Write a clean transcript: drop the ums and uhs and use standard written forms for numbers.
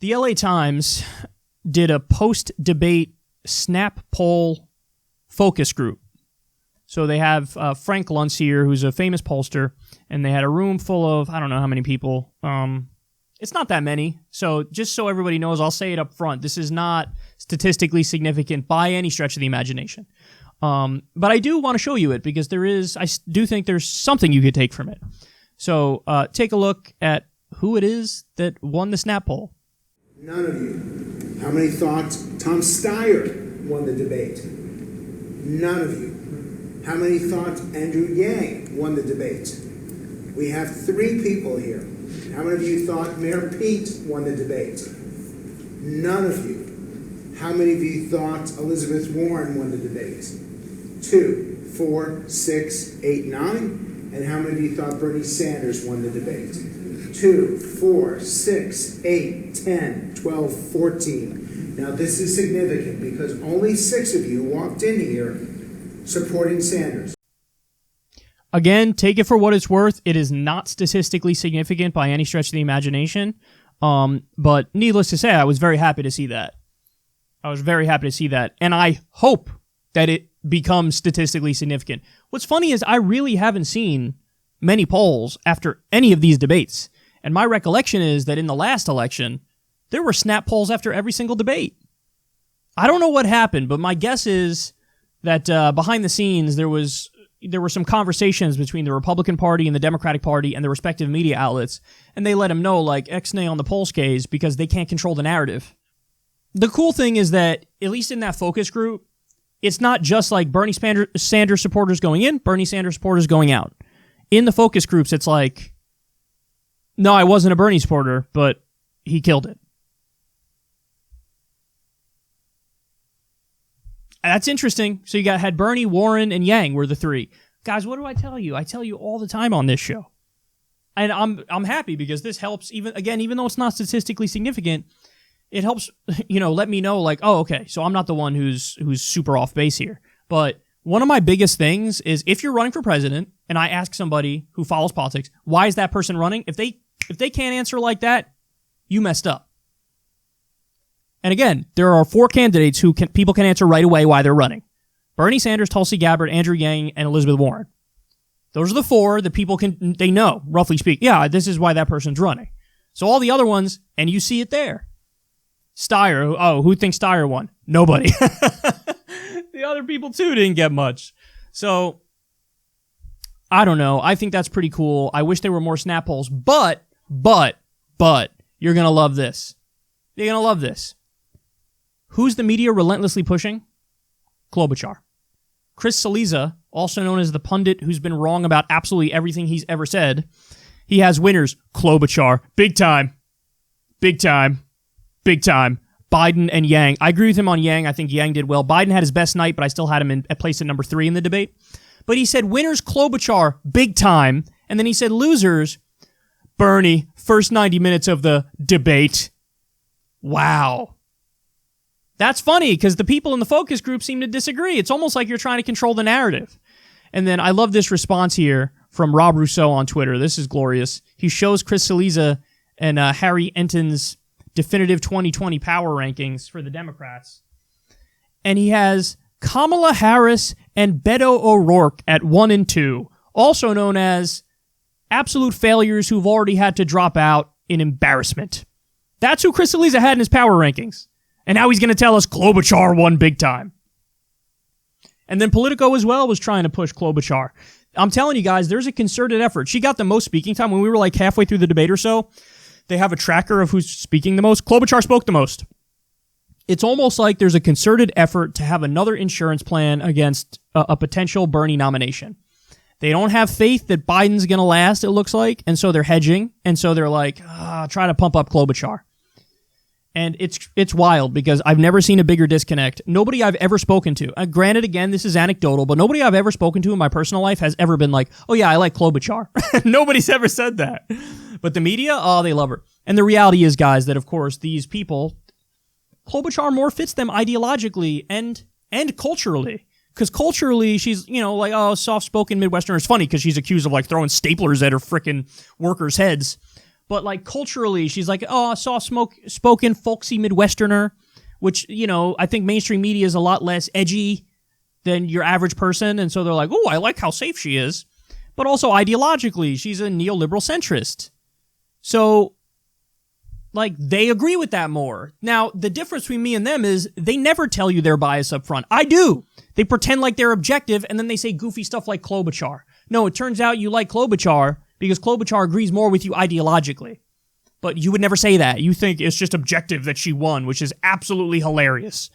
The LA Times did a post-debate snap poll focus group. So they have Frank Luntz here, who's a famous pollster, and they had a room full of, I don't know how many people. It's not that many. So just so everybody knows, I'll say it up front. This is not statistically significant by any stretch of the imagination. But I do want to show you it because I do think there's something you could take from it. So take a look at who it is that won the snap poll. None of you. How many thought Tom Steyer won the debate? None of you. How many thought Andrew Yang won the debate? We have 3 people here. How many of you thought Mayor Pete won the debate? None of you. How many of you thought Elizabeth Warren won the debate? 2, 4, 6, 8, 9. And how many of you thought Bernie Sanders won the debate? 2, 4, 6, 8, 10, 12, 14. Now this is significant because only 6 of you walked in here supporting Sanders. Again, take it for what it's worth. It is not statistically significant by any stretch of the imagination. But needless to say, I was very happy to see that. And I hope that it becomes statistically significant. What's funny is I really haven't seen many polls after any of these debates. And my recollection is that in the last election, there were snap polls after every single debate. I don't know what happened, but my guess is that behind the scenes, there were some conversations between the Republican Party and the Democratic Party and the respective media outlets, and they let them know, like, X-nay on the polls case because they can't control the narrative. The cool thing is that, at least in that focus group, it's not just like Bernie Sanders supporters going in, Bernie Sanders supporters going out. In the focus groups, it's like, no, I wasn't a Bernie supporter, but he killed it. That's interesting. So you had Bernie, Warren, and Yang were the 3. Guys, what do I tell you? I tell you all the time on this show. And I'm happy because this helps, even though it's not statistically significant, it helps, let me know, like, oh, okay, so I'm not the one who's super off base here. But one of my biggest things is if you're running for president and I ask somebody who follows politics, why is that person running? If they can't answer like that, you messed up. And again, there are 4 candidates who people can answer right away why they're running. Bernie Sanders, Tulsi Gabbard, Andrew Yang, and Elizabeth Warren. Those are the 4 that people they know, roughly speaking. Yeah, this is why that person's running. So all the other ones, and you see it there. Steyer, who thinks Steyer won? Nobody. The other people too didn't get much. So, I don't know. I think that's pretty cool. I wish there were more snap polls, but, you're going to love this. You're going to love this. Who's the media relentlessly pushing? Klobuchar. Chris Cillizza, also known as the pundit who's been wrong about absolutely everything he's ever said, he has winners. Klobuchar. Big time. Big time. Big time. Biden and Yang. I agree with him on Yang. I think Yang did well. Biden had his best night, but I still had him at place at number 3 in the debate. But he said winners Klobuchar, big time. And then he said losers, Bernie, first 90 minutes of the debate. Wow. That's funny because the people in the focus group seem to disagree. It's almost like you're trying to control the narrative. And then I love this response here from Rob Rousseau on Twitter. This is glorious. He shows Chris Cillizza and Harry Enton's definitive 2020 power rankings for the Democrats. And he has Kamala Harris and Beto O'Rourke at 1 and 2, also known as absolute failures who've already had to drop out in embarrassment. That's who Chris Cillizza had in his power rankings. And now he's going to tell us Klobuchar won big time. And then Politico as well was trying to push Klobuchar. I'm telling you guys, there's a concerted effort. She got the most speaking time. When we were like halfway through the debate or so, they have a tracker of who's speaking the most. Klobuchar spoke the most. It's almost like there's a concerted effort to have another insurance plan against a potential Bernie nomination. They don't have faith that Biden's going to last, it looks like, and so they're hedging, and so they're like, try to pump up Klobuchar. And it's wild because I've never seen a bigger disconnect. Nobody I've ever spoken to, granted, again, this is anecdotal, but nobody I've ever spoken to in my personal life has ever been like, oh yeah, I like Klobuchar. Nobody's ever said that. But the media, they love her. And the reality is, guys, that of course these people, Klobuchar more fits them ideologically and culturally. Because culturally, she's, soft-spoken Midwesterner. It's funny because she's accused of, throwing staplers at her frickin' workers' heads. But like culturally, she's like, oh, a soft-spoken, folksy Midwesterner, which, you know, I think mainstream media is a lot less edgy than your average person. And so they're like, oh, I like how safe she is. But also ideologically, she's a neoliberal centrist. So, like, they agree with that more. Now, the difference between me and them is they never tell you their bias up front. I do. They pretend like they're objective, and then they say goofy stuff like Klobuchar. No, it turns out you like Klobuchar because Klobuchar agrees more with you ideologically. But you would never say that. You think it's just objective that she won, which is absolutely hilarious.